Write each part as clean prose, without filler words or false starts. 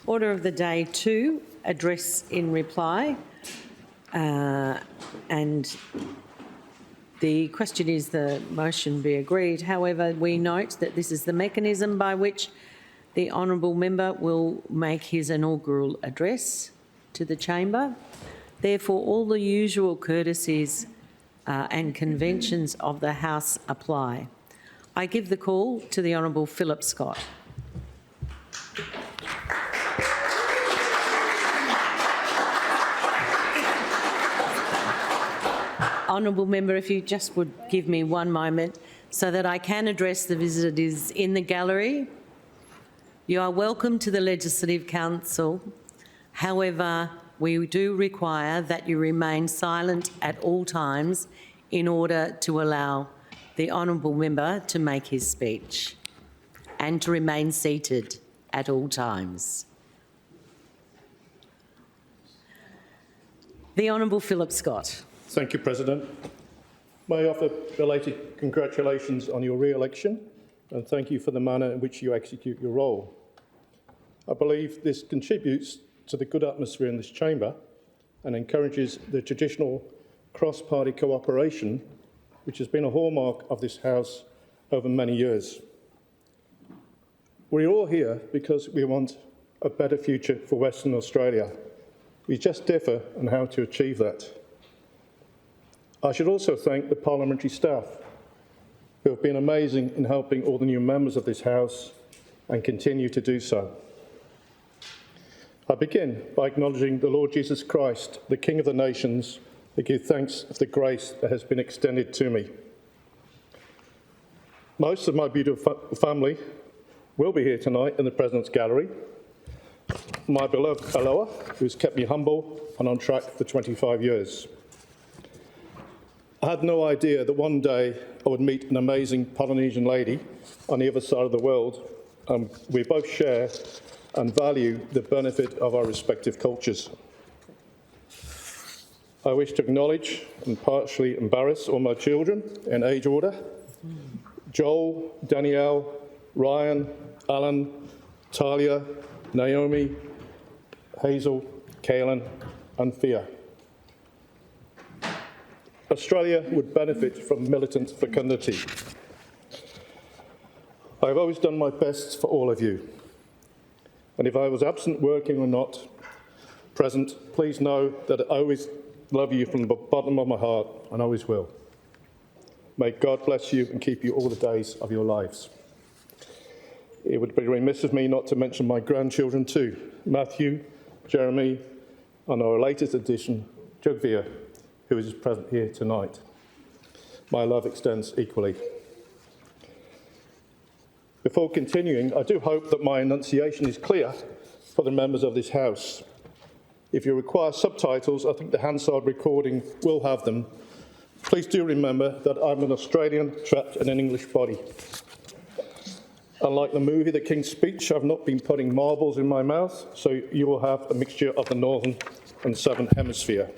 Order of the day 2, address in reply. And the question is the motion be agreed. However, we note that this is the mechanism by which the honourable member will make his inaugural address to the chamber. Therefore, all the usual courtesies and conventions of the House apply. I give the call to the Honourable Philip Scott. Honourable member, if you just would give me one moment so that I can address the visitors in the gallery. You are welcome to the Legislative Council. However, we do require that you remain silent at all times in order to allow the honourable member to make his speech and to remain seated at all times. The Honourable Philip Scott. Thank you, President. May I offer belated congratulations on your re-election and thank you for the manner in which you execute your role. I believe this contributes to the good atmosphere in this chamber and encourages the traditional cross-party cooperation which has been a hallmark of this House over many years. We're all here because we want a better future for Western Australia. We just differ on how to achieve that. I should also thank the parliamentary staff who have been amazing in helping all the new members of this House and continue to do so. I begin by acknowledging the Lord Jesus Christ, the King of the nations, to give thanks for the grace that has been extended to me. Most of my beautiful family will be here tonight in the President's Gallery. My beloved Aloha, who's kept me humble and on track for 25 years. I had no idea that one day I would meet an amazing Polynesian lady on the other side of the world. We both share and value the benefit of our respective cultures. I wish to acknowledge and partially embarrass all my children in age order. Joel, Danielle, Ryan, Alan, Talia, Naomi, Hazel, Kaylin and Fia. Australia would benefit from militant fecundity. I've always done my best for all of you. And if I was absent working or not present, please know that I always love you from the bottom of my heart and always will. May God bless you and keep you all the days of your lives. It would be remiss of me not to mention my grandchildren too, Matthew, Jeremy, and our latest addition, Jugvia, who is present here tonight. My love extends equally. Before continuing, I do hope that my enunciation is clear for the members of this House. If you require subtitles, I think the Hansard recording will have them. Please do remember that I'm an Australian trapped in an English body. Unlike the movie The King's Speech, I've not been putting marbles in my mouth, so you will have a mixture of the Northern and Southern Hemisphere.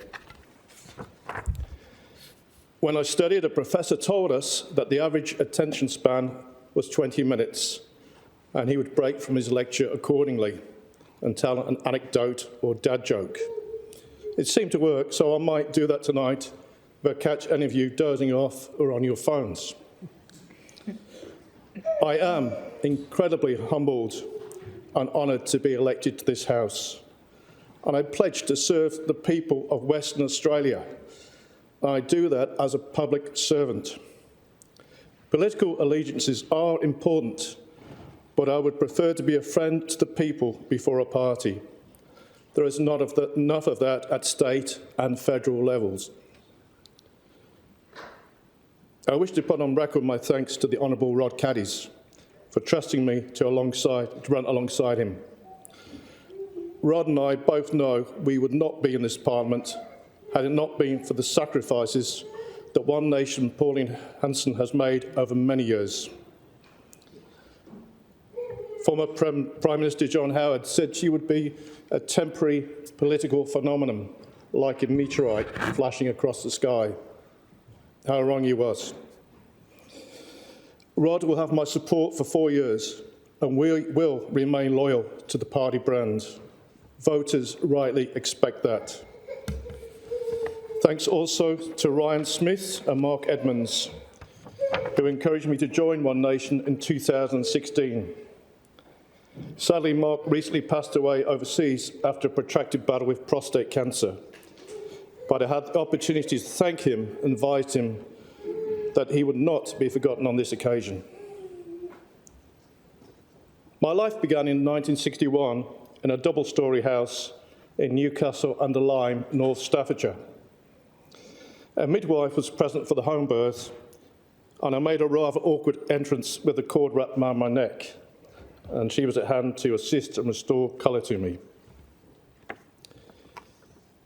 When I studied, a professor told us that the average attention span was 20 minutes, and he would break from his lecture accordingly and tell an anecdote or dad joke. It seemed to work, so I might do that tonight if I catch any of you dozing off or on your phones. I am incredibly humbled and honoured to be elected to this House, and I pledge to serve the people of Western Australia. I do that as a public servant. Political allegiances are important, but I would prefer to be a friend to the people before a party. There is not enough of that at state and federal levels. I wish to put on record my thanks to the Honourable Rod Caddies for trusting me to run alongside him. Rod and I both know we would not be in this Parliament had it not been for the sacrifices that One Nation Pauline Hanson has made over many years. Former Prime Minister John Howard said she would be a temporary political phenomenon, like a meteorite flashing across the sky. How wrong he was. Rod will have my support for 4 years, and we will remain loyal to the party brand. Voters rightly expect that. Thanks also to Ryan Smith and Mark Edmonds, who encouraged me to join One Nation in 2016. Sadly, Mark recently passed away overseas after a protracted battle with prostate cancer. But I had the opportunity to thank him and advise him that he would not be forgotten on this occasion. My life began in 1961 in a double-storey house in Newcastle-under-Lyme, North Staffordshire. A midwife was present for the home birth, and I made a rather awkward entrance with a cord wrapped around my neck, and she was at hand to assist and restore colour to me.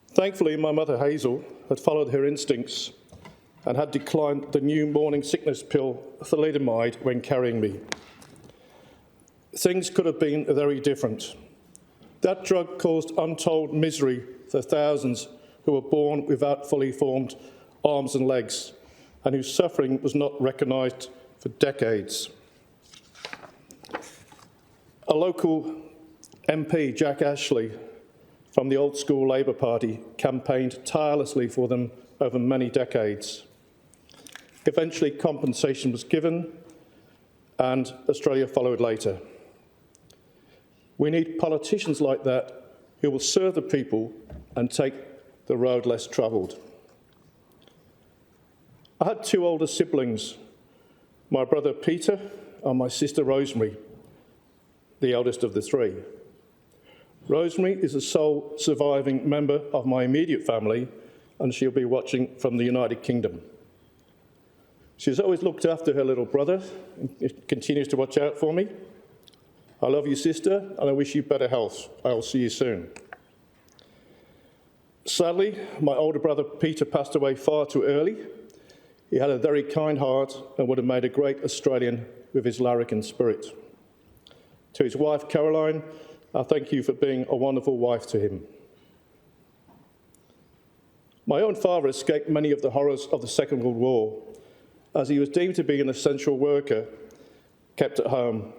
Thankfully, my mother Hazel had followed her instincts and had declined the new morning sickness pill thalidomide when carrying me. Things could have been very different. That drug caused untold misery for thousands who were born without fully formed arms and legs, and whose suffering was not recognised for decades. A local MP, Jack Ashley, from the old school Labour Party, campaigned tirelessly for them over many decades. Eventually, compensation was given, and Australia followed later. We need politicians like that who will serve the people and take the road less travelled. I had two older siblings, my brother Peter and my sister Rosemary, the eldest of the three. Rosemary is the sole surviving member of my immediate family, and she'll be watching from the United Kingdom. She's always looked after her little brother and continues to watch out for me. I love you, sister, and I wish you better health. I'll see you soon. Sadly, my older brother Peter passed away far too early. He had a very kind heart and would have made a great Australian with his larrikin spirit. To his wife, Caroline, I thank you for being a wonderful wife to him. My own father escaped many of the horrors of the Second World War, as he was deemed to be an essential worker kept at home.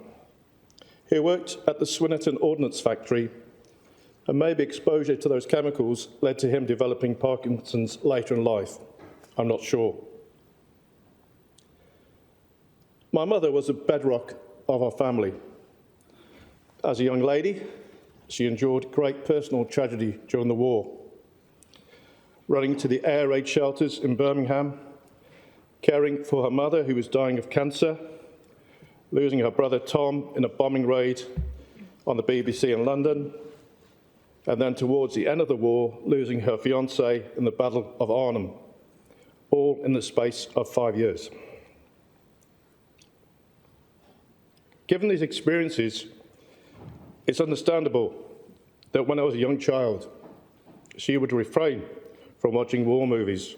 He worked at the Swinnerton Ordnance Factory, and maybe exposure to those chemicals led to him developing Parkinson's later in life. I'm not sure. My mother was a bedrock of our family. As a young lady, she endured great personal tragedy during the war, running to the air raid shelters in Birmingham, caring for her mother who was dying of cancer, losing her brother Tom in a bombing raid on the BBC in London, and then towards the end of the war, losing her fiancé in the Battle of Arnhem, all in the space of 5 years. Given these experiences, it's understandable that when I was a young child, she would refrain from watching war movies,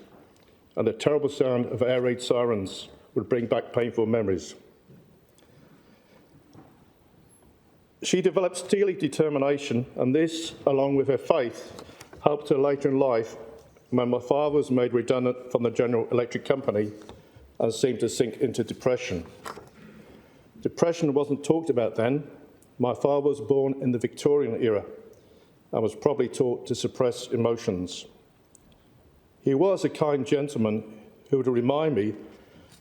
and the terrible sound of air raid sirens would bring back painful memories. She developed steely determination, and this, along with her faith, helped her later in life when my father was made redundant from the General Electric Company and seemed to sink into depression. Depression wasn't talked about then. My father was born in the Victorian era and was probably taught to suppress emotions. He was a kind gentleman who would remind me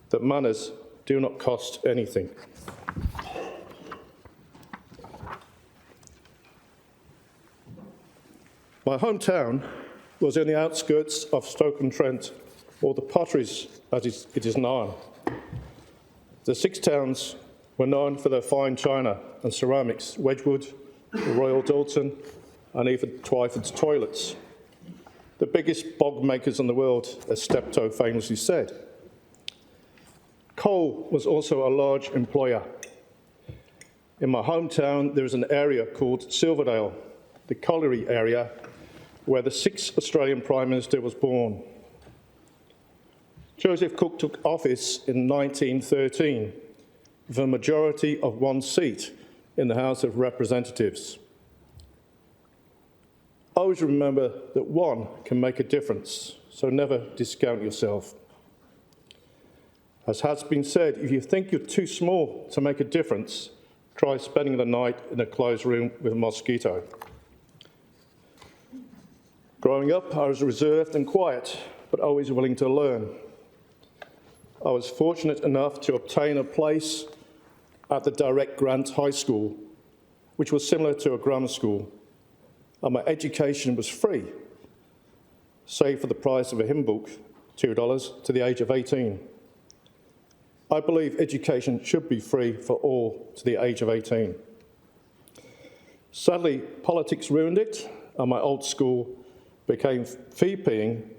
that manners do not cost anything. My hometown was in the outskirts of Stoke-on-Trent, or the Potteries as it is known. The six towns were known for their fine china and ceramics, Wedgwood, Royal Dalton, and even Twyford's toilets. The biggest bog makers in the world, as Steptoe famously said. Coal was also a large employer. In my hometown, there is an area called Silverdale, the colliery area, where the sixth Australian Prime Minister was born. Joseph Cook took office in 1913 with a majority of one seat in the House of Representatives. Always remember that one can make a difference, so never discount yourself. As has been said, if you think you're too small to make a difference, Try spending the night in a closed room with a mosquito. Growing up, I was reserved and quiet, but always willing to learn. I was fortunate enough to obtain a place at the Direct Grant High School, which was similar to a grammar school, and my education was free, save for the price of a hymn book, $2, to the age of 18. I believe education should be free for all to the age of 18. Sadly, politics ruined it, and my old school became fee-paying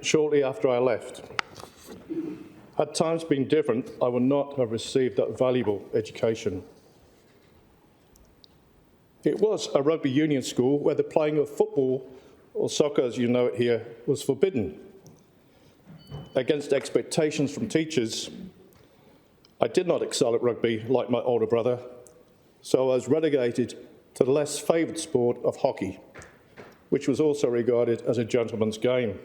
shortly after I left. Had times been different, I would not have received that valuable education. It was a rugby union school where the playing of football, or soccer as you know it here, was forbidden. Against expectations from teachers, I did not excel at rugby like my older brother, so I was relegated to the less favoured sport of hockey, which was also regarded as a gentleman's game.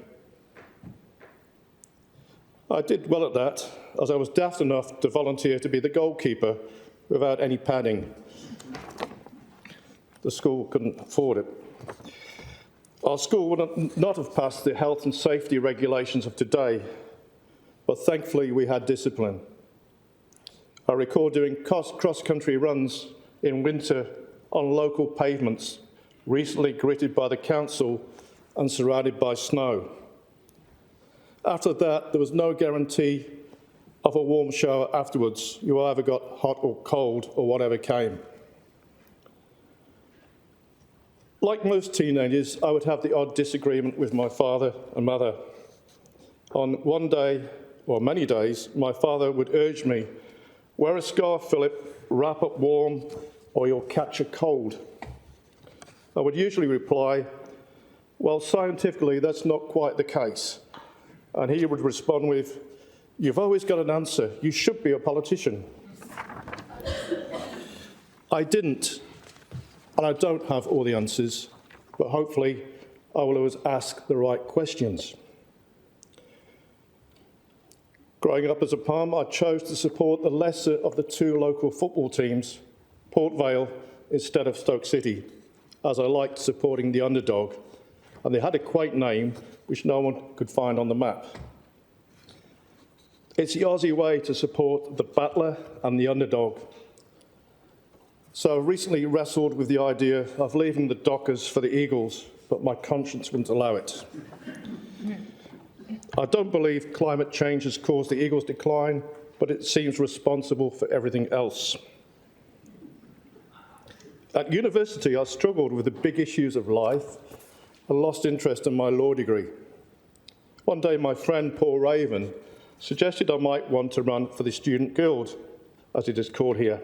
I did well at that, as I was daft enough to volunteer to be the goalkeeper without any padding. The school couldn't afford it. Our school would not have passed the health and safety regulations of today, but thankfully we had discipline. I recall doing cross-country runs in winter on local pavements, recently gritted by the council and surrounded by snow. After that, there was no guarantee of a warm shower afterwards. You either got hot or cold or whatever came. Like most teenagers, I would have the odd disagreement with my father and mother. On one day, or many days, my father would urge me, "Wear a scarf, Philip, wrap up warm, or you'll catch a cold." I would usually reply, "Well, scientifically, that's not quite the case." And he would respond with, "You've always got an answer. You should be a politician." I didn't, and I don't have all the answers, but hopefully I will always ask the right questions. Growing up as a Palm, I chose to support the lesser of the two local football teams, Port Vale instead of Stoke City, as I liked supporting the underdog, and they had a quaint name which no one could find on the map. It's the Aussie way to support the battler and the underdog. So I recently wrestled with the idea of leaving the Dockers for the Eagles, but my conscience wouldn't allow it. I don't believe climate change has caused the Eagles' decline, but it seems responsible for everything else. At university, I struggled with the big issues of life and lost interest in my law degree. One day, my friend Paul Raven suggested I might want to run for the Student Guild, as it is called here.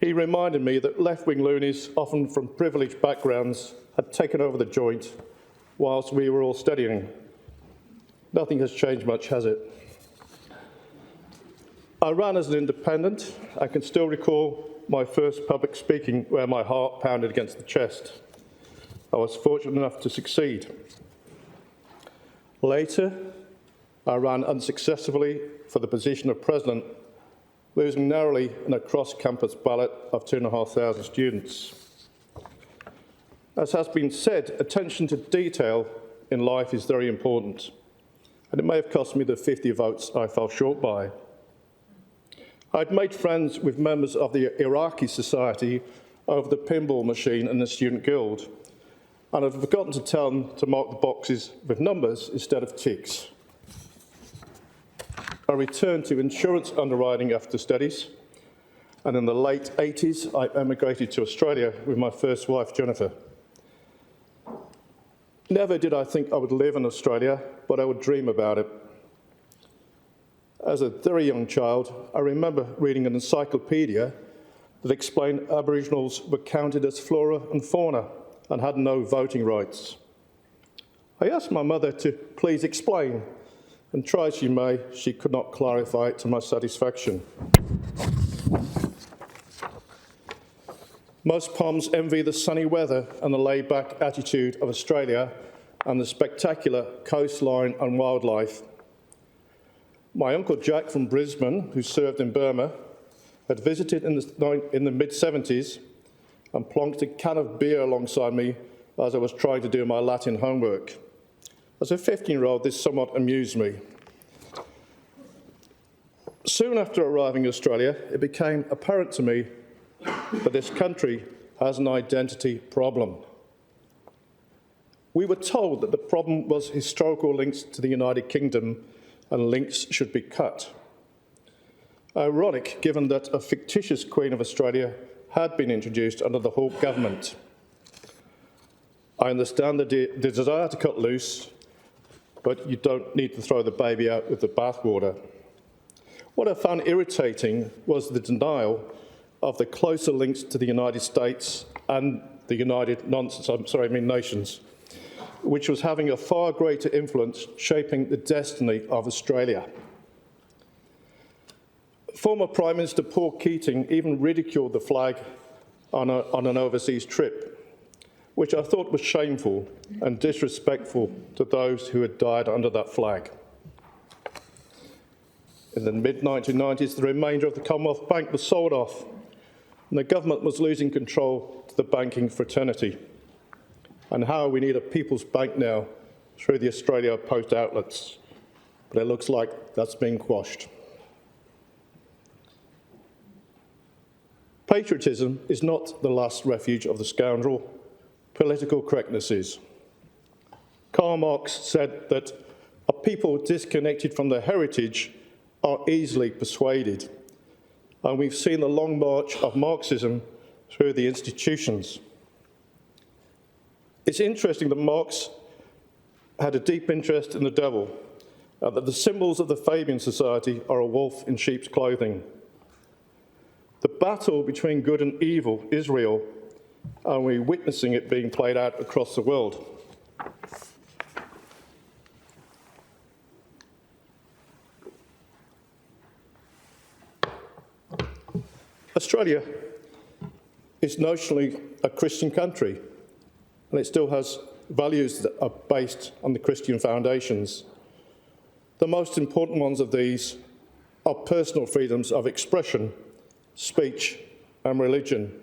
He reminded me that left-wing loonies, often from privileged backgrounds, had taken over the joint whilst we were all studying. Nothing has changed much, has it? I ran as an independent. I can still recall my first public speaking where my heart pounded against the chest. I was fortunate enough to succeed. Later, I ran unsuccessfully for the position of president, losing narrowly in a cross-campus ballot of 2,500 students. As has been said, attention to detail in life is very important, and it may have cost me the 50 votes I fell short by. I'd made friends with members of the Iraqi Society over the pinball machine in the Student Guild, and I'd forgotten to tell them to mark the boxes with numbers instead of ticks. I returned to insurance underwriting after studies, and in the late 80s, I emigrated to Australia with my first wife, Jennifer. Never did I think I would live in Australia, but I would dream about it. As a very young child, I remember reading an encyclopedia that explained Aboriginals were counted as flora and fauna and had no voting rights. I asked my mother to please explain, and try as she may, she could not clarify it to my satisfaction. Most Poms envy the sunny weather and the laid-back attitude of Australia and the spectacular coastline and wildlife. My Uncle Jack from Brisbane, who served in Burma, had visited in the mid-70s and plonked a can of beer alongside me as I was trying to do my Latin homework. As a 15-year-old, this somewhat amused me. Soon after arriving in Australia, it became apparent to me that this country has an identity problem. We were told that the problem was historical links to the United Kingdom and links should be cut. Ironic, given that a fictitious Queen of Australia had been introduced under the Hawke government. I understand the desire to cut loose, but you don't need to throw the baby out with the bathwater. What I found irritating was the denial of the closer links to the United States and the Nations, which was having a far greater influence shaping the destiny of Australia. Former Prime Minister Paul Keating even ridiculed the flag on an overseas trip, which I thought was shameful and disrespectful to those who had died under that flag. In the mid-1990s, the remainder of the Commonwealth Bank was sold off, and the government was losing control to the banking fraternity. And how we need a people's bank now through the Australia Post outlets. But it looks like that's been quashed. Patriotism is not the last refuge of the scoundrel. Political correctness is. Karl Marx said that a people disconnected from their heritage are easily persuaded. And we've seen the long march of Marxism through the institutions. It's interesting that Marx had a deep interest in the devil, that the symbols of the Fabian Society are a wolf in sheep's clothing. The battle between good and evil is real, and we're witnessing it being played out across the world. Australia is notionally a Christian country, and it still has values that are based on the Christian foundations. The most important ones of these are personal freedoms of expression, speech, and religion.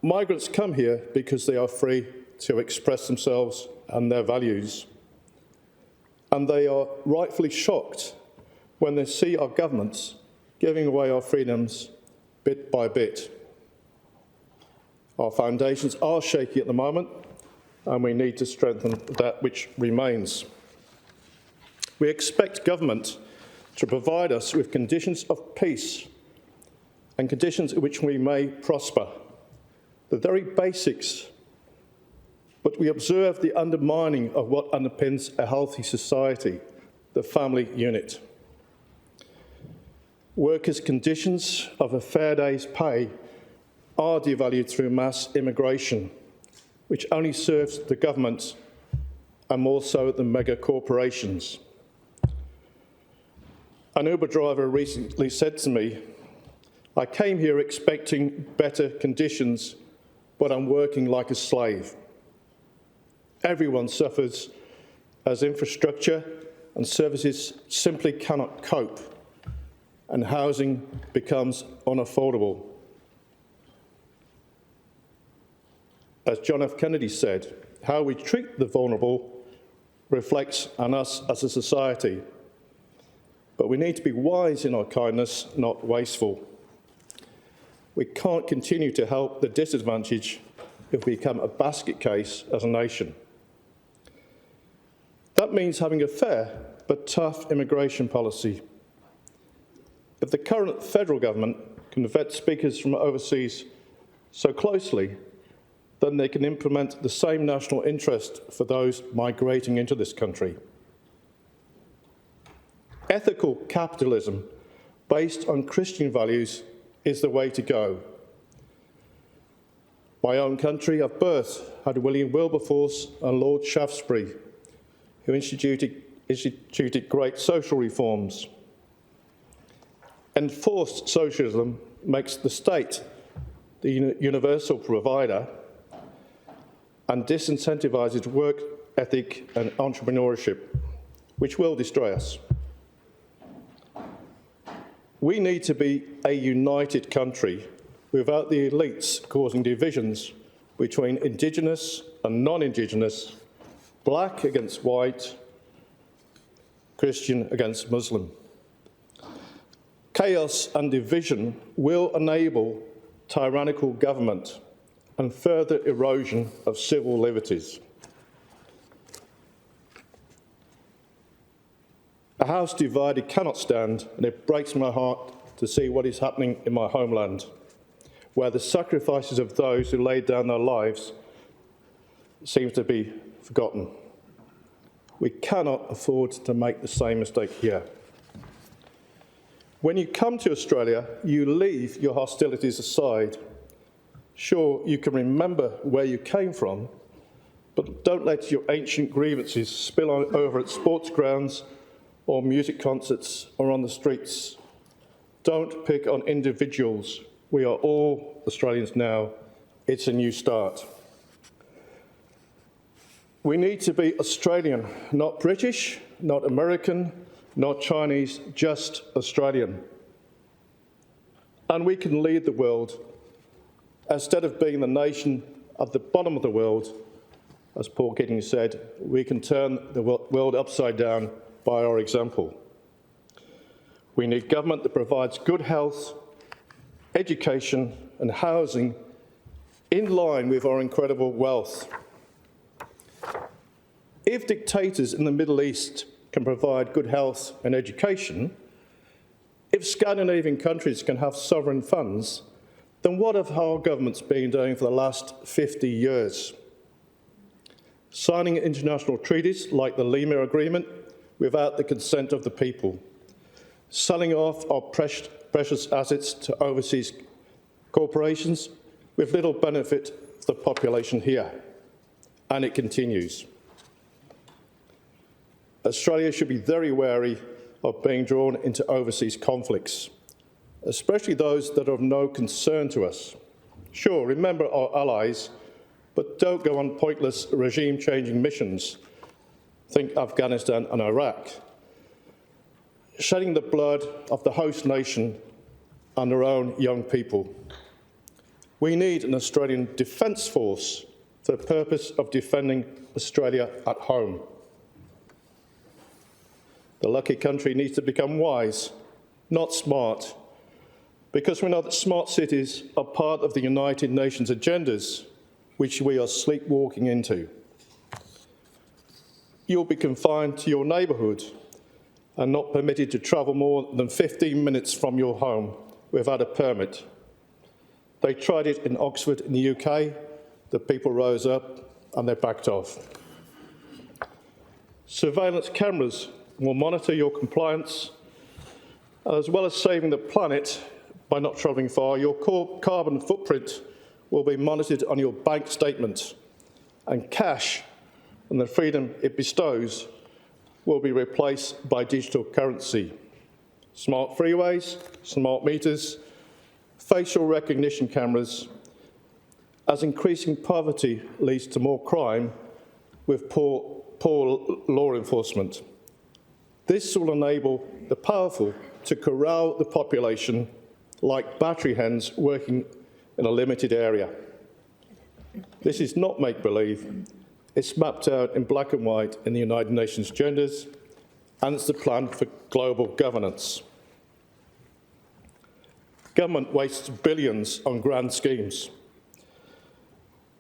Migrants come here because they are free to express themselves and their values, and they are rightfully shocked when they see our governments giving away our freedoms bit by bit. Our foundations are shaky at the moment, and we need to strengthen that which remains. We expect government to provide us with conditions of peace and conditions in which we may prosper, the very basics, but we observe the undermining of what underpins a healthy society, the family unit. Workers' conditions of a fair day's pay are devalued through mass immigration, which only serves the government and more so the mega corporations. An Uber driver recently said to me, "I came here expecting better conditions, but I'm working like a slave." Everyone suffers as infrastructure and services simply cannot cope, and housing becomes unaffordable. As John F. Kennedy said, how we treat the vulnerable reflects on us as a society. But we need to be wise in our kindness, not wasteful. We can't continue to help the disadvantaged if we become a basket case as a nation. That means having a fair but tough immigration policy. If the current federal government can vet speakers from overseas so closely, then they can implement the same national interest for those migrating into this country. Ethical capitalism based on Christian values is the way to go. My own country of birth had William Wilberforce and Lord Shaftesbury, who instituted great social reforms. Enforced socialism makes the state the universal provider and disincentivises work ethic and entrepreneurship, which will destroy us. We need to be a united country without the elites causing divisions between Indigenous and non-Indigenous, black against white, Christian against Muslim. Chaos and division will enable tyrannical government and further erosion of civil liberties. A house divided cannot stand, and it breaks my heart to see what is happening in my homeland, where the sacrifices of those who laid down their lives seem to be forgotten. We cannot afford to make the same mistake here. When you come to Australia, you leave your hostilities aside. Sure, you can remember where you came from, but don't let your ancient grievances spill over at sports grounds or music concerts or on the streets. Don't pick on individuals. We are all Australians now. It's a new start. We need to be Australian, not British, not American, not Chinese, just Australian. And we can lead the world instead of being the nation at the bottom of the world. As Paul Keating said, we can turn the world upside down by our example. We need government that provides good health, education and housing in line with our incredible wealth. If dictators in the Middle East can provide good health and education, if Scandinavian countries can have sovereign funds, then what have our governments been doing for the last 50 years? Signing international treaties like the Lima Agreement without the consent of the people, selling off our precious assets to overseas corporations with little benefit for the population here. And it continues. Australia should be very wary of being drawn into overseas conflicts, especially those that are of no concern to us. Sure, remember our allies, but don't go on pointless regime-changing missions. Think Afghanistan and Iraq, shedding the blood of the host nation and their own young people. We need an Australian Defence Force for the purpose of defending Australia at home. The lucky country needs to become wise, not smart, because we know that smart cities are part of the United Nations agendas, which we are sleepwalking into. You'll be confined to your neighbourhood and not permitted to travel more than 15 minutes from your home without a permit. They tried it in Oxford in the UK, the people rose up and they backed off. Surveillance cameras will monitor your compliance, as well as saving the planet by not travelling far. Your carbon footprint will be monitored on your bank statement, and cash and the freedom it bestows will be replaced by digital currency. Smart freeways, smart meters, facial recognition cameras, as increasing poverty leads to more crime with poor law enforcement. This will enable the powerful to corral the population like battery hens working in a limited area. This is not make-believe. It's mapped out in black and white in the United Nations agendas, and it's the plan for global governance. Government wastes billions on grand schemes.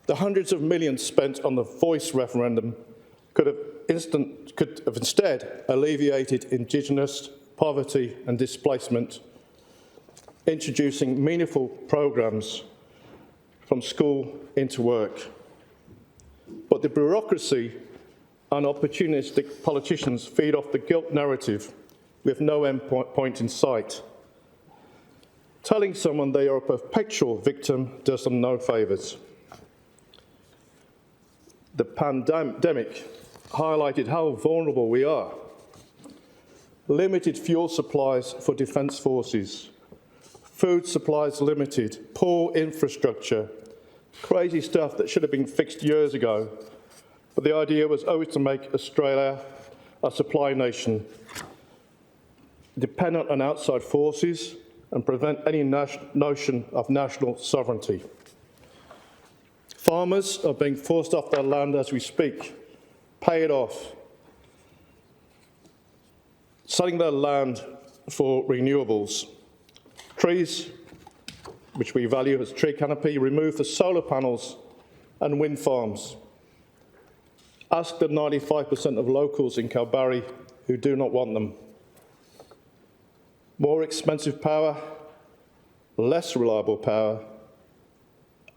The hundreds of millions spent on the Voice referendum could have instead alleviated Indigenous poverty and displacement, introducing meaningful programs from school into work. But the bureaucracy and opportunistic politicians feed off the guilt narrative with no end point in sight. Telling someone they are a perpetual victim does them no favours. The pandemic highlighted how vulnerable we are. Limited fuel supplies for defence forces, food supplies limited, poor infrastructure, crazy stuff that should have been fixed years ago. But the idea was always to make Australia a supply nation. dependent on outside forces, and prevent any notion of national sovereignty. Farmers are being forced off their land as we speak, paid off, selling their land for renewables. Trees, which we value as tree canopy, removed for solar panels and wind farms. Ask the 95% of locals in Kalbarri who do not want them. More expensive power, less reliable power,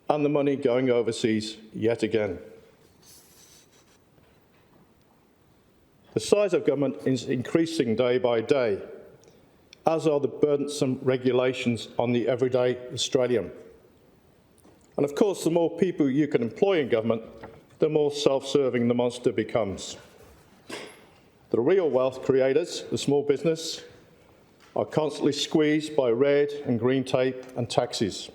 and the money going overseas yet again. The size of government is increasing day by day, as are the burdensome regulations on the everyday Australian. And of course, the more people you can employ in government, the more self-serving the monster becomes. The real wealth creators, the small business, are constantly squeezed by red and green tape and taxes.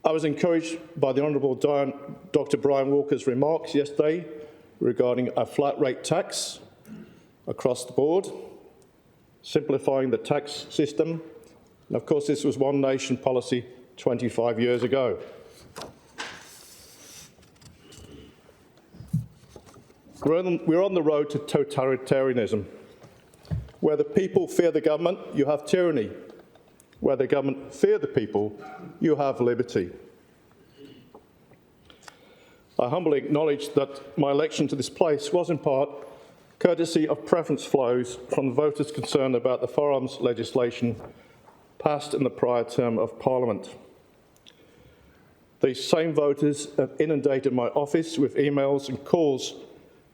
I was encouraged by the Honourable Dr. Brian Walker's remarks yesterday regarding a flat rate tax across the board, simplifying the tax system. And of course, this was one nation policy 25 years ago. We're on the road to totalitarianism. Where the people fear the government, you have tyranny. Where the government fear the people, you have liberty. I humbly acknowledge that my election to this place was in part courtesy of preference flows from the voters concerned about the firearms legislation passed in the prior term of Parliament. These same voters have inundated my office with emails and calls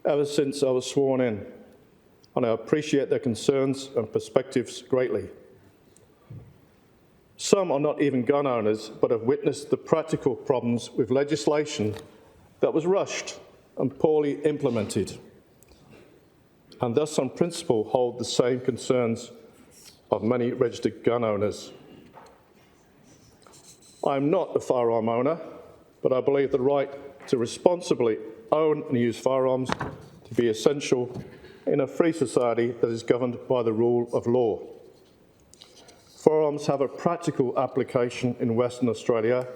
ever since I was sworn in, and I appreciate their concerns and perspectives greatly. Some are not even gun owners, but have witnessed the practical problems with legislation that was rushed and poorly implemented, and thus on principle hold the same concerns of many registered gun owners. I'm not a firearm owner, but I believe the right to responsibly own and use firearms to be essential in a free society that is governed by the rule of law. Firearms have a practical application in Western Australia,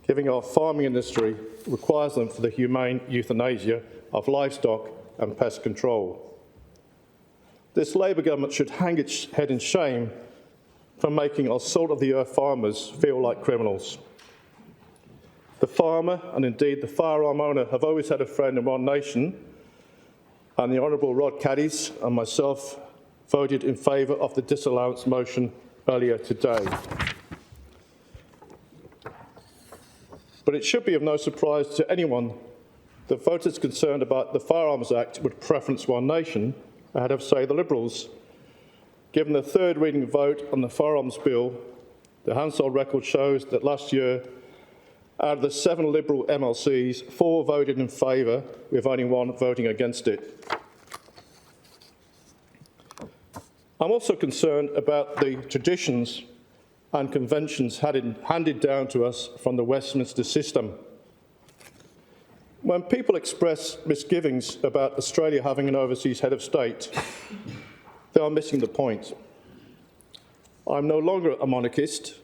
giving our farming industry requires them for the humane euthanasia of livestock and pest control. This Labor government should hang its head in shame for making our salt-of-the-earth farmers feel like criminals. The farmer, and indeed the firearm owner, have always had a friend in one nation, and the Honourable Rod Caddies and myself voted in favour of the disallowance motion earlier today. But it should be of no surprise to anyone that voters concerned about the Firearms Act would preference one nation ahead of, say, the Liberals. Given the third reading vote on the Firearms Bill, the Hansard record shows that last year, out of the 7 Liberal MLCs, 4 voted in favour, with only 1 voting against it. I'm also concerned about the traditions and conventions handed down to us from the Westminster system. When people express misgivings about Australia having an overseas head of state, they are missing the point. I'm no longer a monarchist,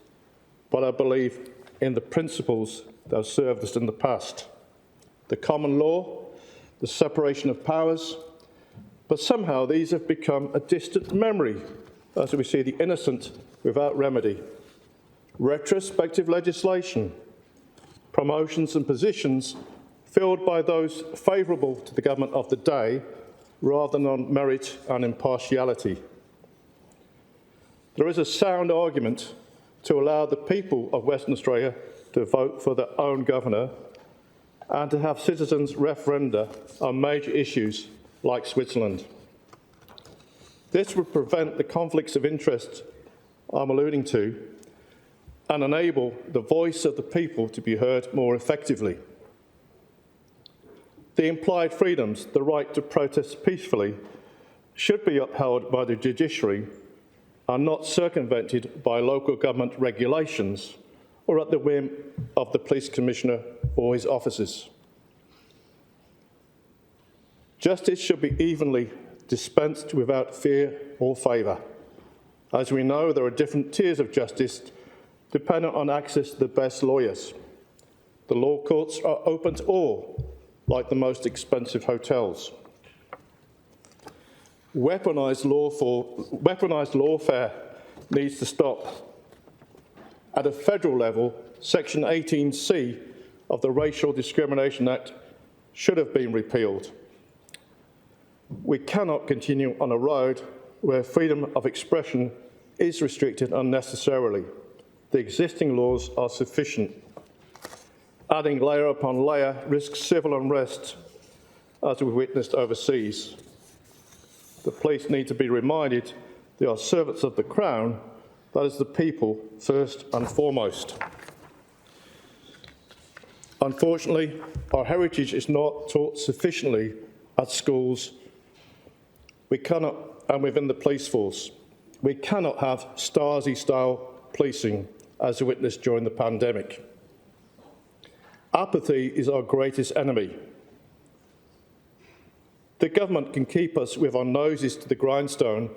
but I believe in the principles that have served us in the past. The common law, the separation of powers, but somehow these have become a distant memory as we see the innocent without remedy. Retrospective legislation, promotions and positions filled by those favourable to the government of the day rather than on merit and impartiality. There is a sound argument to allow the people of Western Australia to vote for their own governor and to have citizens' referenda on major issues like Switzerland. This would prevent the conflicts of interest I'm alluding to and enable the voice of the people to be heard more effectively. The implied freedoms, the right to protest peacefully, should be upheld by the judiciary and not circumvented by local government regulations or at the whim of the police commissioner or his officers. Justice should be evenly dispensed without fear or favour. As we know, there are different tiers of justice dependent on access to the best lawyers. The law courts are open to all, like the most expensive hotels. Weaponised lawfare needs to stop. At a federal level, Section 18C of the Racial Discrimination Act should have been repealed. We cannot continue on a road where freedom of expression is restricted unnecessarily. The existing laws are sufficient. Adding layer upon layer risks civil unrest, as we witnessed overseas. The police need to be reminded they are servants of the Crown, that is the people first and foremost. Unfortunately, our heritage is not taught sufficiently at schools. We cannot, and within the police force, we cannot have Stasi-style policing as we witnessed during the pandemic. Apathy is our greatest enemy. The government can keep us with our noses to the grindstone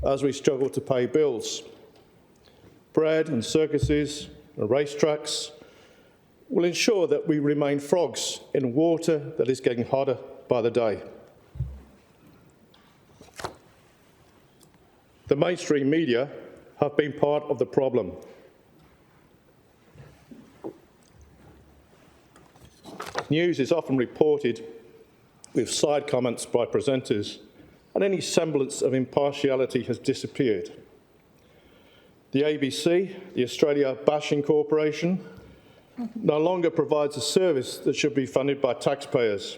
as we struggle to pay bills. Bread and circuses and racetracks will ensure that we remain frogs in water that is getting hotter by the day. The mainstream media have been part of the problem. News is often reported with side comments by presenters, and any semblance of impartiality has disappeared. The ABC, the Australia Bashing Corporation, no longer provides a service that should be funded by taxpayers.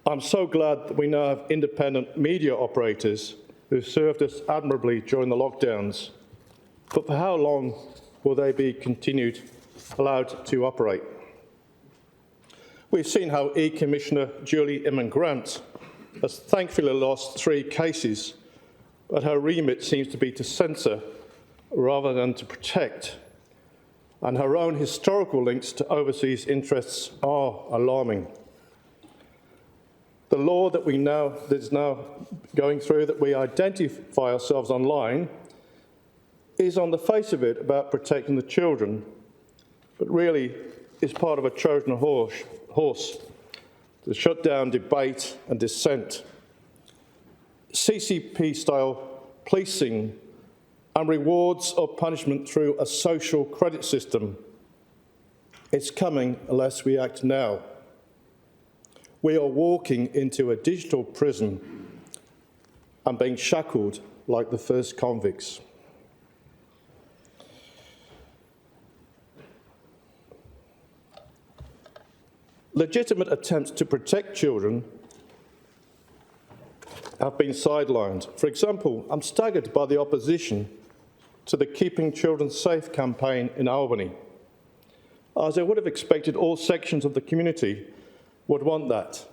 I'm so glad that we now have independent media operators who served us admirably during the lockdowns, but for how long will they be allowed to operate? We've seen how E-Commissioner Julie Inman-Grant has thankfully lost 3 cases, but her remit seems to be to censor rather than to protect, and her own historical links to overseas interests are alarming. The law that is now going through, that we identify ourselves online, is on the face of it about protecting the children, but really is part of a Trojan horse to shut down debate and dissent. CCP-style policing and rewards or punishment through a social credit system. It's coming unless we act now. We are walking into a digital prison and being shackled like the first convicts. Legitimate attempts to protect children have been sidelined. For example, I'm staggered by the opposition to the Keeping Children Safe campaign in Albany, as I would have expected all sections of the community would want that.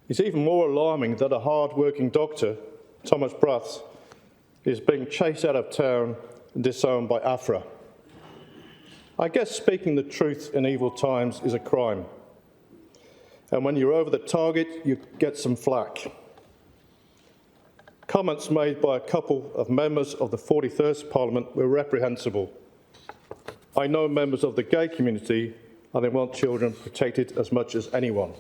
It's even more alarming that a hard-working doctor, Thomas Brath, is being chased out of town and disowned by AFRA. I guess speaking the truth in evil times is a crime. And when you're over the target, you get some flack. Comments made by a couple of members of the 41st Parliament were reprehensible. I know members of the gay community, and they want children protected as much as anyone.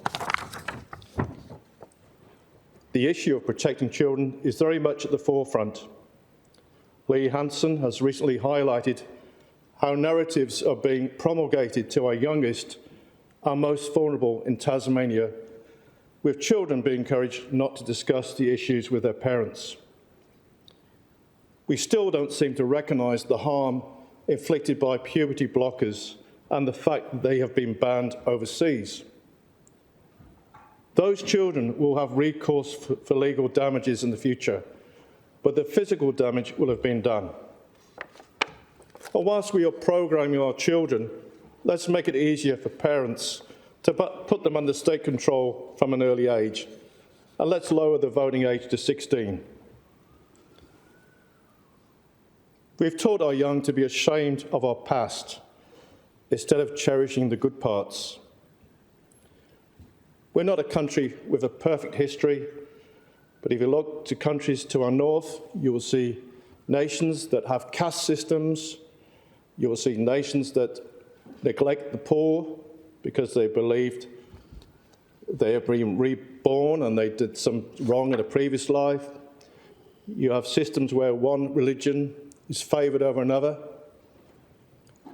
The issue of protecting children is very much at the forefront. Lee Hansen has recently highlighted how narratives are being promulgated to our youngest and most vulnerable in Tasmania, with children being encouraged not to discuss the issues with their parents. We still don't seem to recognise the harm inflicted by puberty blockers and the fact that they have been banned overseas. Those children will have recourse for legal damages in the future, but the physical damage will have been done. And whilst we are programming our children, let's make it easier for parents to put them under state control from an early age, and let's lower the voting age to 16. We've taught our young to be ashamed of our past instead of cherishing the good parts. We're not a country with a perfect history, but if you look to countries to our north, you will see nations that have caste systems. You will see nations that neglect the poor because they believed they have been reborn and they did some wrong in a previous life. You have systems where one religion is favoured over another.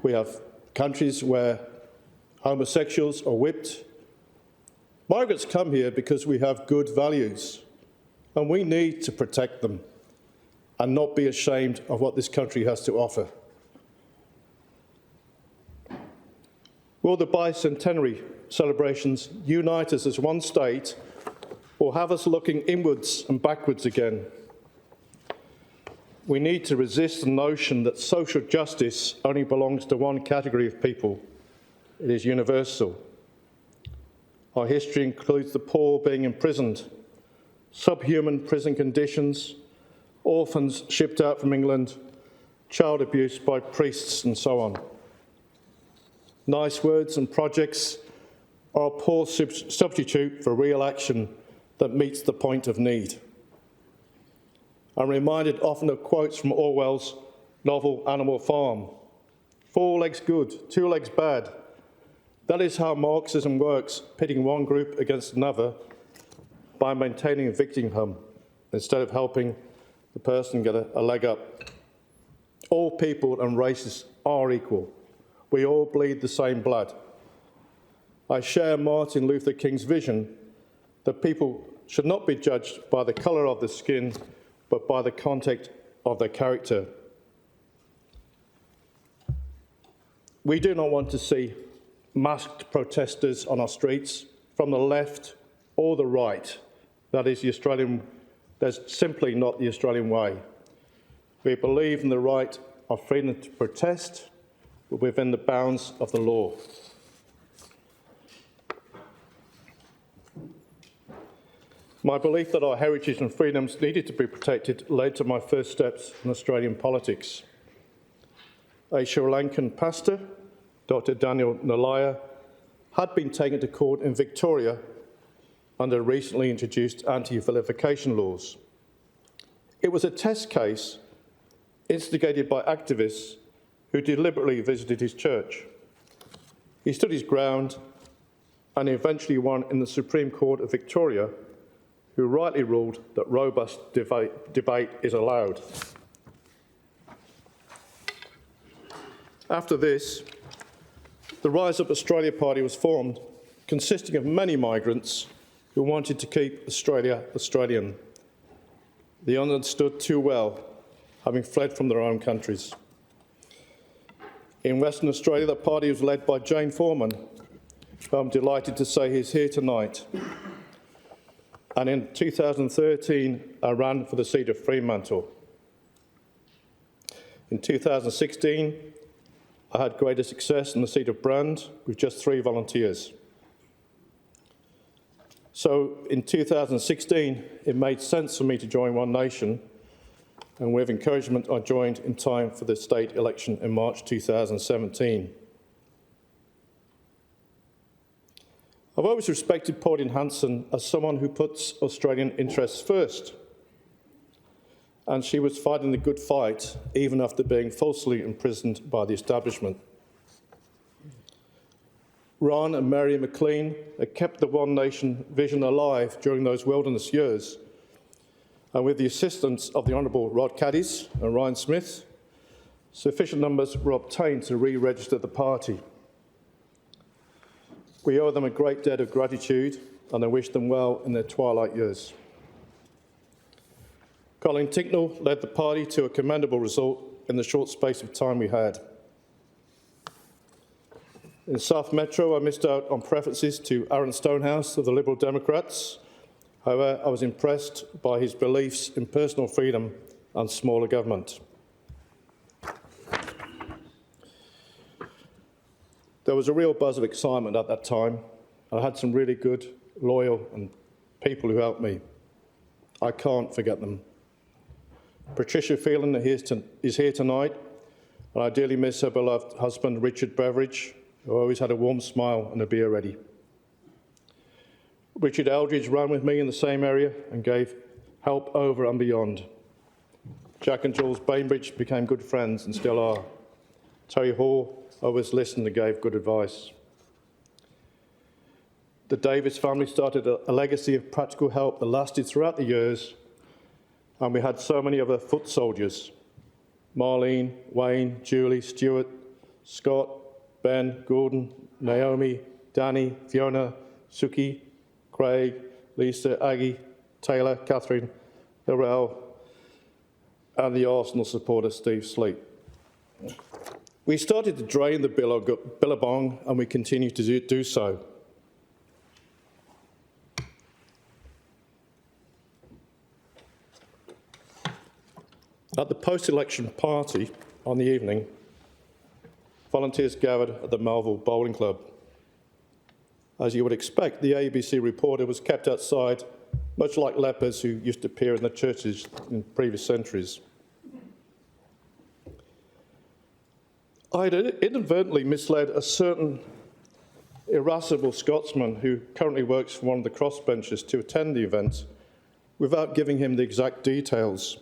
We have countries where homosexuals are whipped. Migrants come here because we have good values, and we need to protect them and not be ashamed of what this country has to offer. Will the bicentenary celebrations unite us as one state, or have us looking inwards and backwards again? We need to resist the notion that social justice only belongs to one category of people. It is universal. Our history includes the poor being imprisoned, subhuman prison conditions, orphans shipped out from England, child abuse by priests, and so on. Nice words and projects are a poor substitute for real action that meets the point of need. I'm reminded often of quotes from Orwell's novel Animal Farm. 4 legs good, 2 legs bad. That is how Marxism works, pitting one group against another by maintaining victimhood instead of helping the person get a leg up. All people and races are equal. We all bleed the same blood. I share Martin Luther King's vision that people should not be judged by the colour of their skin, but by the content of their character. We do not want to see masked protesters on our streets from the left or the right. That's simply not the Australian way. We believe in the right of freedom to protest, but within the bounds of the law. My belief that our heritage and freedoms needed to be protected led to my first steps in Australian politics. A Sri Lankan pastor, Dr. Daniel Nalaya, had been taken to court in Victoria under recently introduced anti-vilification laws. It was a test case instigated by activists who deliberately visited his church. He stood his ground and eventually won in the Supreme Court of Victoria, who rightly ruled that robust debate is allowed. After this, the Rise Up Australia Party was formed, consisting of many migrants who wanted to keep Australia Australian. They understood too well, having fled from their own countries. In Western Australia, the party was led by Jane Foreman, who I'm delighted to say is here tonight. And in 2013, I ran for the seat of Fremantle. In 2016, I had greater success in the seat of Brand with just 3 volunteers. So in 2016, it made sense for me to join One Nation, and with encouragement, I joined in time for the state election in March 2017. I've always respected Pauline Hanson as someone who puts Australian interests first, and she was fighting the good fight even after being falsely imprisoned by the establishment. Ron and Mary McLean had kept the One Nation vision alive during those wilderness years, and with the assistance of the Honourable Rod Caddies and Ryan Smith, sufficient numbers were obtained to re-register the party. We owe them a great debt of gratitude, and I wish them well in their twilight years. Colin Tinknell led the party to a commendable result in the short space of time we had. In South Metro, I missed out on preferences to Aaron Stonehouse of the Liberal Democrats. However, I was impressed by his beliefs in personal freedom and smaller government. There was a real buzz of excitement at that time. I had some really good, loyal and people who helped me. I can't forget them. Patricia Phelan is here tonight, and I dearly miss her beloved husband, Richard Beveridge, who always had a warm smile and a beer ready. Richard Eldridge ran with me in the same area and gave help over and beyond. Jack and Jules Bainbridge became good friends and still are. Terry Hall always listened and gave good advice. The Davis family started a legacy of practical help that lasted throughout the years, and we had so many other foot soldiers: Marlene, Wayne, Julie, Stuart, Scott, Ben, Gordon, Naomi, Danny, Fiona, Suki, Craig, Lisa, Aggie, Taylor, Catherine, Narelle, and the Arsenal supporter Steve Sleep. We started to drain the Billabong, and we continue to do so. At the post-election party on the evening, volunteers gathered at the Melville Bowling Club. As you would expect, the ABC reporter was kept outside, much like lepers who used to appear in the churches in previous centuries. I had inadvertently misled a certain irascible Scotsman who currently works for one of the crossbenchers to attend the event without giving him the exact details.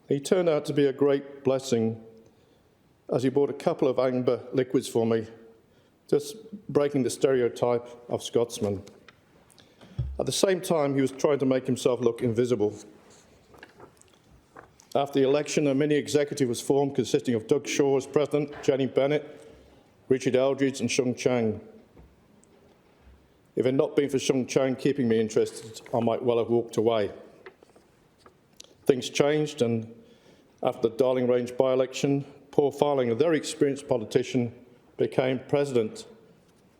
He turned out to be a great blessing, as he bought a couple of amber liquids for me, just breaking the stereotype of Scotsmen. At the same time, he was trying to make himself look invisible. After the election, a mini-executive was formed consisting of Doug Shaw as president, Jenny Bennett, Richard Eldridge and Shung Chang. If it had not been for Shung Chang keeping me interested, I might well have walked away. Things changed, and after the Darling Range by-election, Paul Farling, a very experienced politician, became president,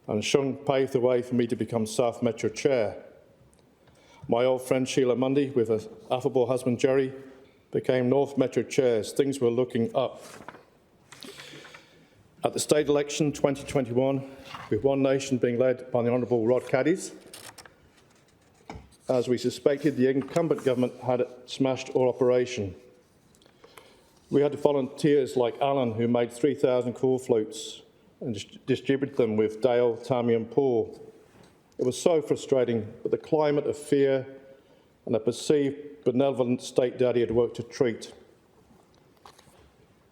and Shung paved the way for me to become South Metro Chair. My old friend Sheila Mundy, with her affable husband Jerry, became North Metro Chairs. Things were looking up. At the state election 2021, with One Nation being led by the Honourable Rod Caddies, as we suspected, the incumbent government had smashed all operation. We had volunteers like Alan, who made 3,000 call flutes and distributed them with Dale, Tammy and Paul. It was so frustrating, but the climate of fear and a perceived benevolent state daddy had worked a treat.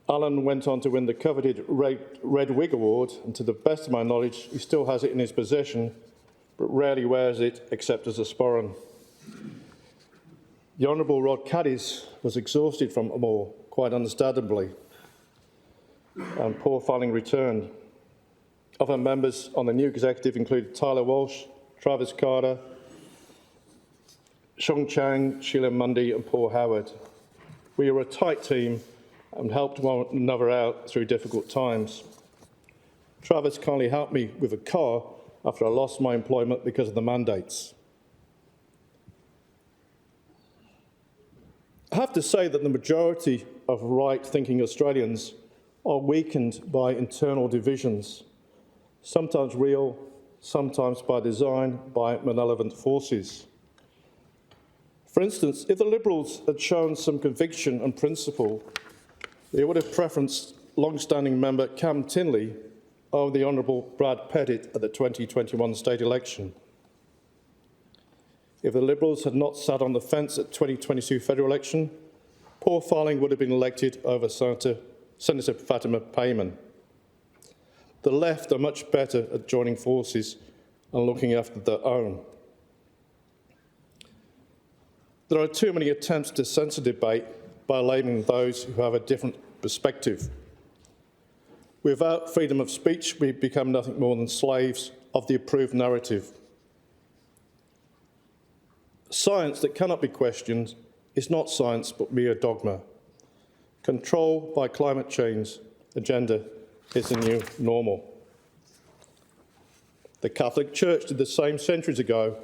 Alan went on to win the coveted Red Wig Award, and to the best of my knowledge, he still has it in his possession, but rarely wears it except as a sporran. The Honourable Rod Caddies was exhausted from them all, quite understandably, and Paul Farling returned. Other members on the new executive included Tyler Walsh, Travis Carter, Shung Chang, Sheila Mundy and Paul Howard. We were a tight team and helped one another out through difficult times. Travis kindly helped me with a car after I lost my employment because of the mandates. I have to say that the majority of right-thinking Australians are weakened by internal divisions, sometimes real, sometimes by design, by malevolent forces. For instance, if the Liberals had shown some conviction and principle, they would have preferenced long-standing member Cam Tinley over the Honourable Brad Pettit at the 2021 state election. If the Liberals had not sat on the fence at the 2022 federal election, Paul Farling would have been elected over Senator Fatima Payman. The left are much better at joining forces and looking after their own. There are too many attempts to censor debate by labelling those who have a different perspective. Without freedom of speech, we become nothing more than slaves of the approved narrative. Science that cannot be questioned is not science but mere dogma. Control by climate change agenda is the new normal. The Catholic Church did the same centuries ago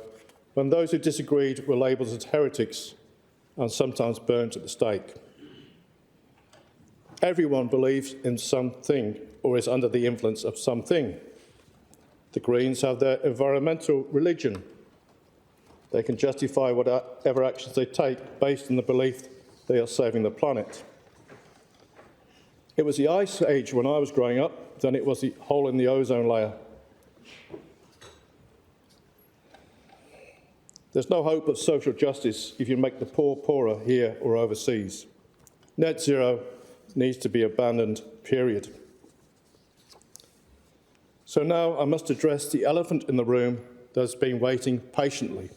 when those who disagreed were labelled as heretics and sometimes burnt at the stake. Everyone believes in something or is under the influence of something. The Greens have their environmental religion. They can justify whatever actions they take based on the belief they are saving the planet. It was the Ice Age when I was growing up, then it was the hole in the ozone layer. There's no hope of social justice if you make the poor poorer here or overseas. Net zero needs to be abandoned, period. So now I must address the elephant in the room that has been waiting patiently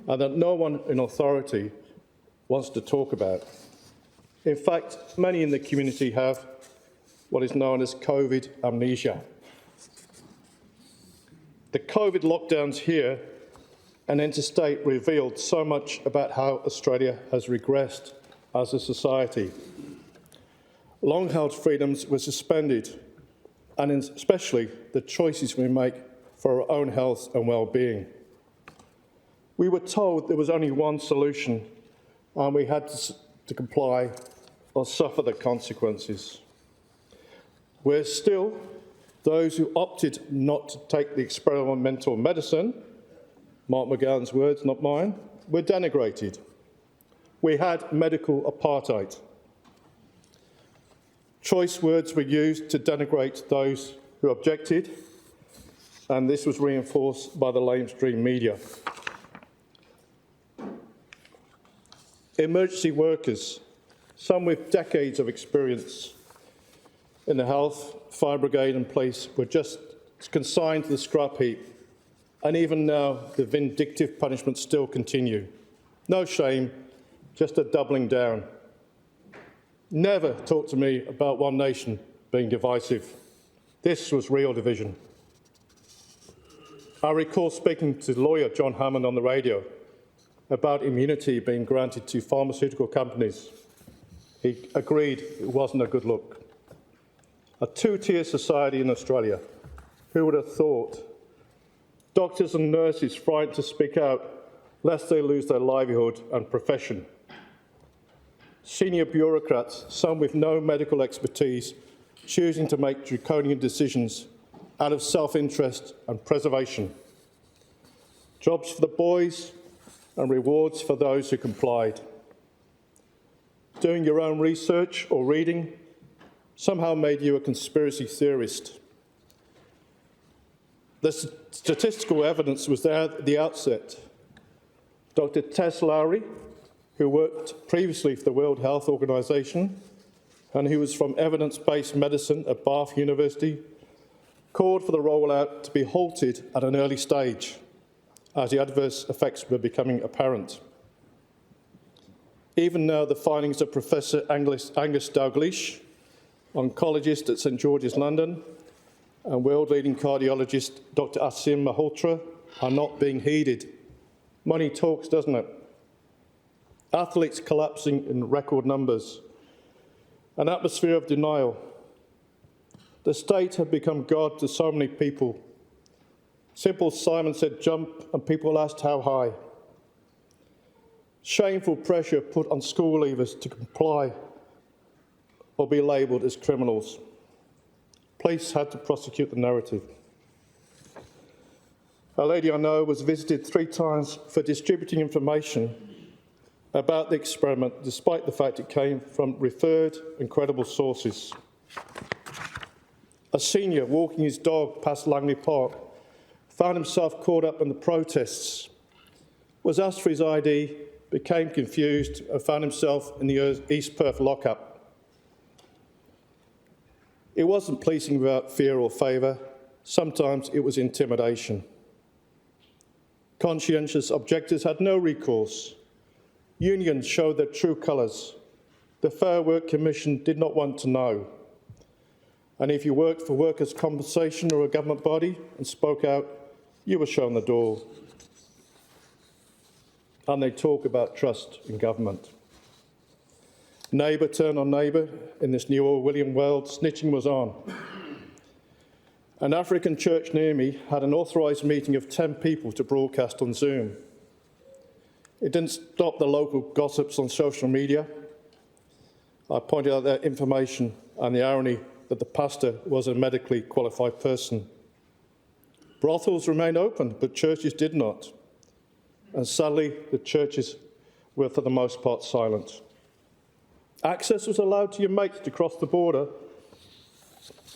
and that no one in authority wants to talk about. In fact, many in the community have what is known as COVID amnesia. The COVID lockdowns here and interstate revealed so much about how Australia has regressed as a society. Long-held freedoms were suspended, and especially the choices we make for our own health and well-being. We were told there was only one solution, and we had to comply or suffer the consequences. We're still those who opted not to take the experimental medicine, Mark McGowan's words, not mine, were denigrated. We had medical apartheid. Choice words were used to denigrate those who objected, and this was reinforced by the lamestream media. Emergency workers, some with decades of experience in the health, fire brigade and police, were just consigned to the scrap heap. And even now, the vindictive punishments still continue. No shame, just a doubling down. Never talk to me about one nation being divisive. This was real division. I recall speaking to lawyer John Hammond on the radio about immunity being granted to pharmaceutical companies. He agreed it wasn't a good look. A two-tier society in Australia. Who would have thought? Doctors and nurses frightened to speak out lest they lose their livelihood and profession. Senior bureaucrats, some with no medical expertise, choosing to make draconian decisions out of self-interest and preservation. Jobs for the boys and rewards for those who complied. Doing your own research or reading somehow made you a conspiracy theorist. The statistical evidence was there at the outset. Dr. Tess Lowry, who worked previously for the World Health Organization and who was from evidence-based medicine at Bath University, called for the rollout to be halted at an early stage as the adverse effects were becoming apparent. Even now, the findings of Professor Angus Dalgleish, oncologist at St George's London, and world-leading cardiologist Dr. Asim Malhotra are not being heeded. Money talks, doesn't it? Athletes collapsing in record numbers. An atmosphere of denial. The state had become God to so many people. Simple Simon said jump, and people asked how high. Shameful pressure put on school leavers to comply or be labelled as criminals. Police had to prosecute the narrative. A lady I know was visited 3 times for distributing information about the experiment, despite the fact it came from referred and credible sources. A senior walking his dog past Langley Park found himself caught up in the protests, was asked for his ID, became confused and found himself in the East Perth lockup. It wasn't policing without fear or favour. Sometimes it was intimidation. Conscientious objectors had no recourse. Unions showed their true colours. The Fair Work Commission did not want to know. And if you worked for workers' compensation or a government body and spoke out, you were shown the door. And they talk about trust in government. Neighbour turned on neighbour in this new Orwellian world. Snitching was on. An African church near me had an authorised meeting of 10 people to broadcast on Zoom. It didn't stop the local gossips on social media. I pointed out their information and the irony that the pastor was a medically qualified person. Brothels remained open, but churches did not. And sadly, the churches were for the most part silent. Access was allowed to your mates to cross the border,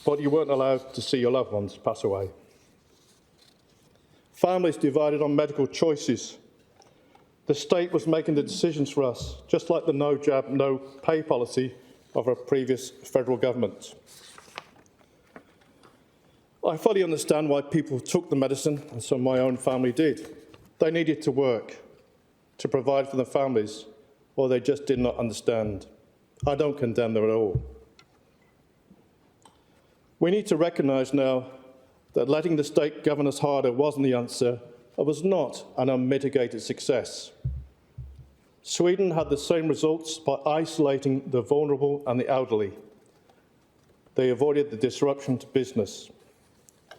but you weren't allowed to see your loved ones pass away. Families divided on medical choices. The state was making the decisions for us, just like the no jab, no pay policy of our previous federal government. I fully understand why people took the medicine, and so my own family did. They needed to work, to provide for their families, or they just did not understand. I don't condemn them at all. We need to recognise now that letting the state govern us harder wasn't the answer. It was not an unmitigated success. Sweden had the same results by isolating the vulnerable and the elderly. They avoided the disruption to business,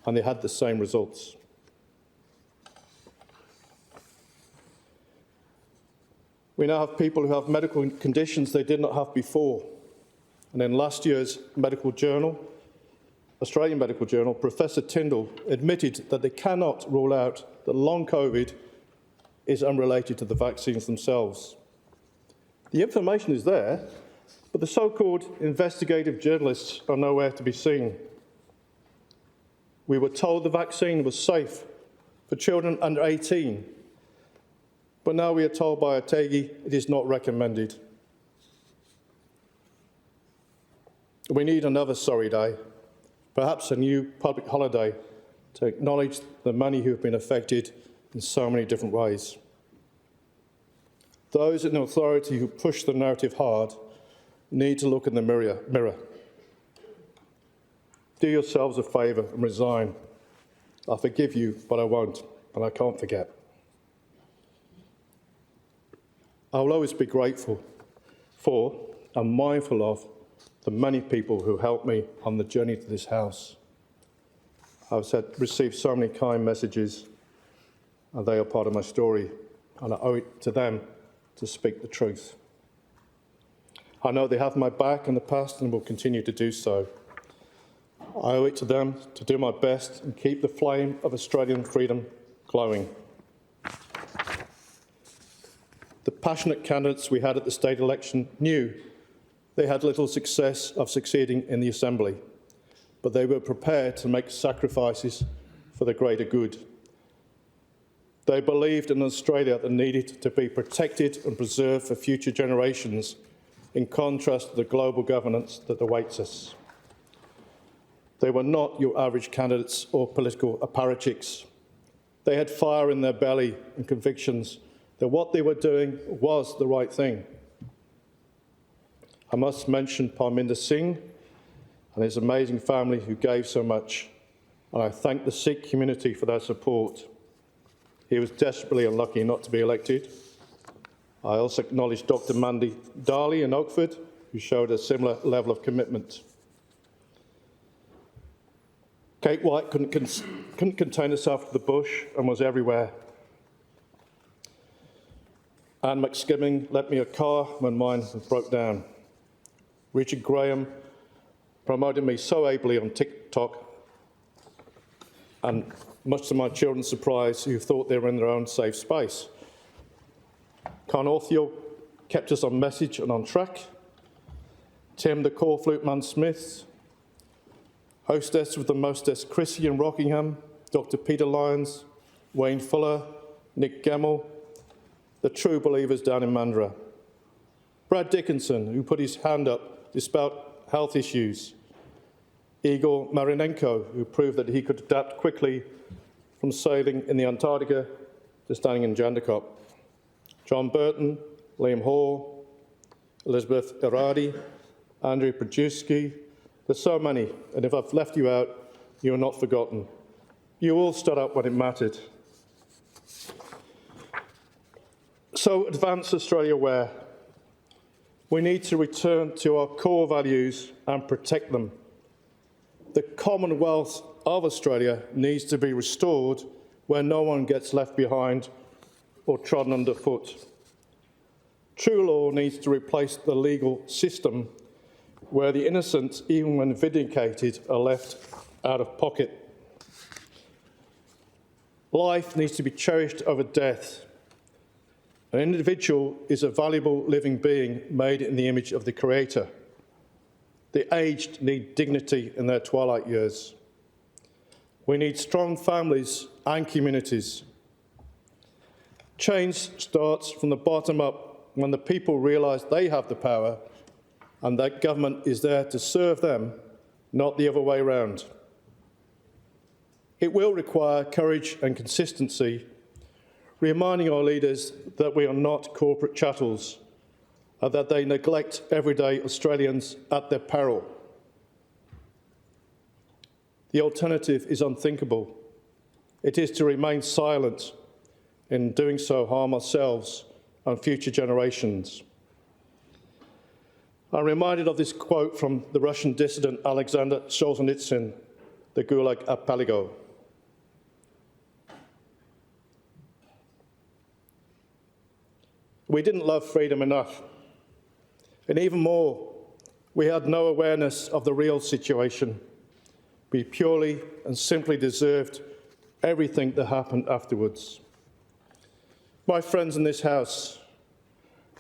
and they had the same results. We now have people who have medical conditions they did not have before. And in last year's medical journal, Australian Medical Journal, Professor Tyndall admitted that they cannot rule out that long COVID is unrelated to the vaccines themselves. The information is there, but the so-called investigative journalists are nowhere to be seen. We were told the vaccine was safe for children under 18, but now we are told by Otegi it is not recommended. We need another sorry day, perhaps a new public holiday to acknowledge the many who have been affected in so many different ways. Those in authority who push the narrative hard need to look in the mirror. Do yourselves a favour and resign. I forgive you, but I won't, and I can't forget. I will always be grateful for and mindful of the many people who helped me on the journey to this house. I've received so many kind messages, and they are part of my story, and I owe it to them to speak the truth. I know they have my back in the past and will continue to do so. I owe it to them to do my best and keep the flame of Australian freedom glowing. The passionate candidates we had at the state election knew they had little success of succeeding in the Assembly, but they were prepared to make sacrifices for the greater good. They believed in Australia that needed to be protected and preserved for future generations, in contrast to the global governance that awaits us. They were not your average candidates or political apparatchiks. They had fire in their belly and convictions that what they were doing was the right thing. I must mention Parminder Singh and his amazing family who gave so much, and I thank the Sikh community for their support. He was desperately unlucky not to be elected. I also acknowledge Dr. Mandy Darley in Oakford, who showed a similar level of commitment. Kate White couldn't contain herself to the bush and was everywhere. Anne McSkimming lent me a car when mine broke down. Richard Graham promoted me so ably on TikTok, and much to my children's surprise, who thought they were in their own safe space. Con Orthiel kept us on message and on track. Tim the Core Flute Man Smith, hostess with the mostess Chrissy in Rockingham, Dr. Peter Lyons, Wayne Fuller, Nick Gemmell, the true believers down in Mandurah. Brad Dickinson, who put his hand up despite health issues. Igor Marinenko, who proved that he could adapt quickly from sailing in the Antarctica to standing in Jandakot. John Burton, Liam Hall, Elizabeth Iradi, Andrew Produski. There's so many, and if I've left you out, you are not forgotten. You all stood up when it mattered. So advance Australia where? We need to return to our core values and protect them. The Commonwealth of Australia needs to be restored where no one gets left behind or trodden underfoot. True law needs to replace the legal system where the innocent, even when vindicated, are left out of pocket. Life needs to be cherished over death. An individual is a valuable living being made in the image of the Creator. The aged need dignity in their twilight years. We need strong families and communities. Change starts from the bottom up when the people realise they have the power and that government is there to serve them, not the other way round. It will require courage and consistency, reminding our leaders that we are not corporate chattels and that they neglect everyday Australians at their peril. The alternative is unthinkable. It is to remain silent. In doing so, harm ourselves and future generations. I'm reminded of this quote from the Russian dissident Alexander Solzhenitsyn, the Gulag Archipelago. We didn't love freedom enough. And even more, we had no awareness of the real situation. We purely and simply deserved everything that happened afterwards. My friends in this House,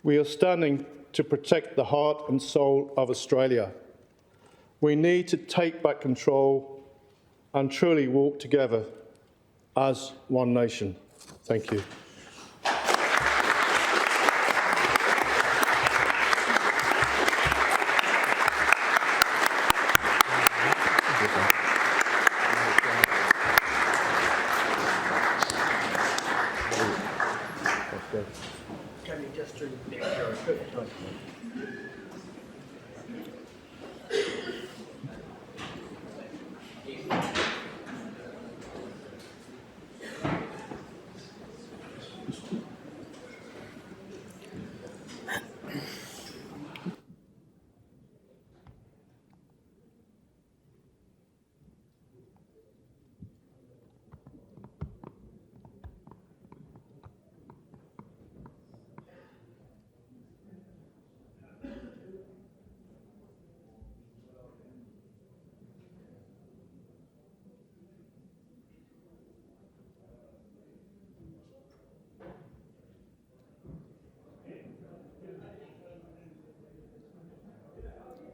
we are standing to protect the heart and soul of Australia. We need to take back control and truly walk together as one nation. Thank you.